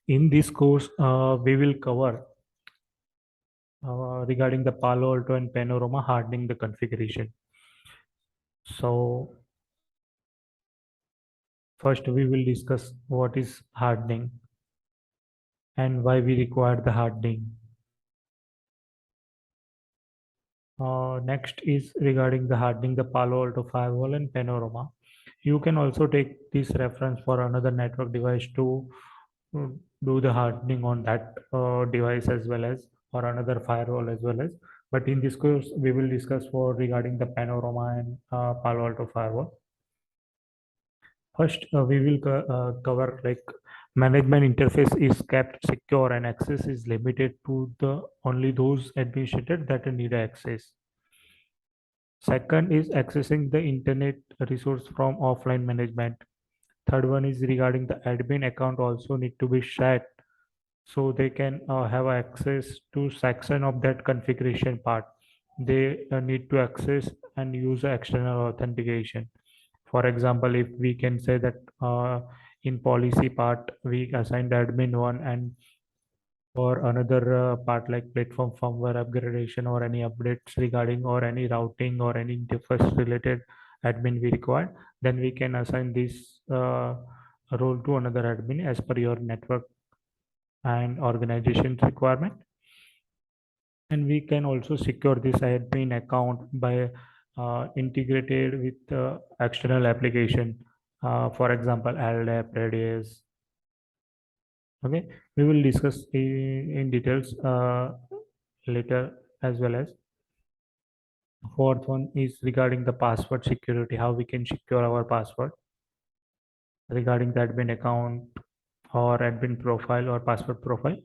In this course, we will cover regarding the Palo Alto and Panorama hardening the configuration. So first we will discuss what is hardening and why we require the hardening. Next is regarding the hardening the Palo Alto Firewall and Panorama. You can also take this reference for another network device to uh, do the hardening on that device as well as or another firewall as well as. But in this course, we will discuss for regarding the Panorama and Palo Alto Firewall. First, we will cover like management interface is kept secure and access is limited to the only those administrators that need access. Second is accessing the internet resource from offline management. Third one is regarding the admin account also need to be shared so they can have access to section of that configuration part. They need to access and use external authentication. For example, if we can say that in policy part we assigned admin one, and or another part like platform firmware upgradation or any updates regarding or any routing or any interface related admin we require, then we can assign this role to another admin as per your network and organization's requirement. And we can also secure this admin account by integrated with external application, for example LDAP, Radius. Okay, we will discuss in details later as well as. Fourth one is regarding the password security, how we can secure our password regarding the admin account or admin profile or password profile.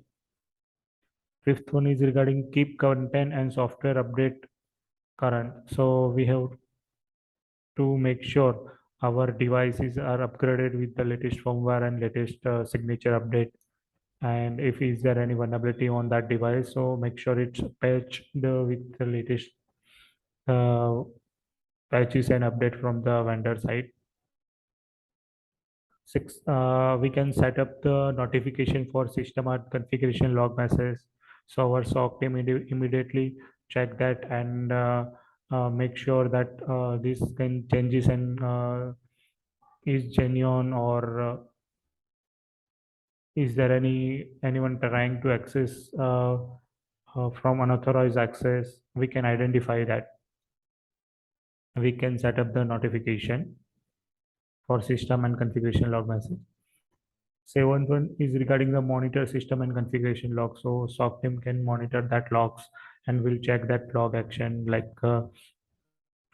Fifth one is regarding keep content and software update current. So we have to make sure our devices are upgraded with the latest firmware and latest signature update. And if is there any vulnerability on that device, so make sure it's patched with the latest uh, patches and update from the vendor side. Six, we can set up the notification for system or configuration log message. So our SOC team immediately check that and make sure that this can changes and is genuine, or is there anyone trying to access from unauthorized access. We can identify that. We can set up the notification for system and configuration log message. Seventh one is regarding the monitor system and configuration log. So SOC team can monitor that logs and will check that log action like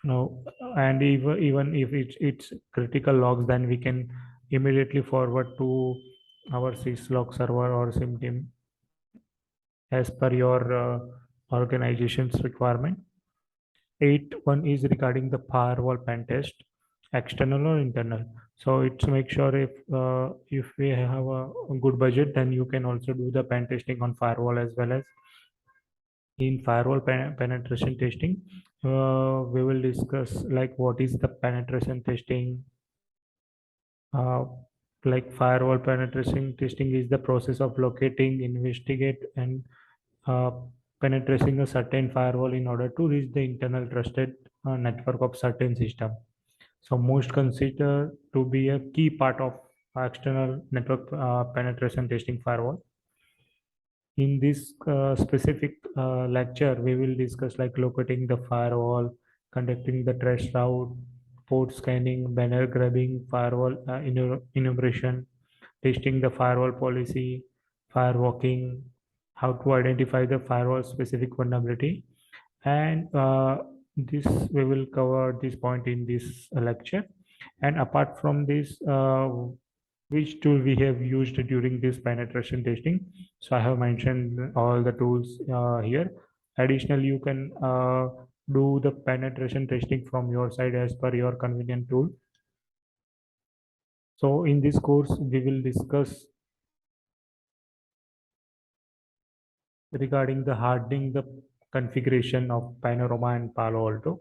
no, and even if it's critical logs, then we can immediately forward to our syslog server or SIM team as per your organization's requirement. Eight one is regarding the firewall pen test, external or internal. So it's make sure if we have a good budget, then you can also do the pen testing on firewall as well as in firewall penetration testing. We will discuss like what is the penetration testing. Uh, like firewall penetration testing is the process of locating, investigate, and uh, penetrating a certain firewall in order to reach the internal trusted network of certain system. So most consider to be a key part of external network penetration testing firewall. In this specific lecture, we will discuss like locating the firewall, conducting the trace route, port scanning, banner grabbing, firewall enumeration, testing the firewall policy, firewalking, how to identify the firewall specific vulnerability, and this we will cover this point in this lecture. And apart from this, which tool we have used during this penetration testing. So I have mentioned all the tools here. Additionally, you can do the penetration testing from your side as per your convenient tool. So in this course, we will discuss regarding the hardening the configuration of Panorama and Palo Alto.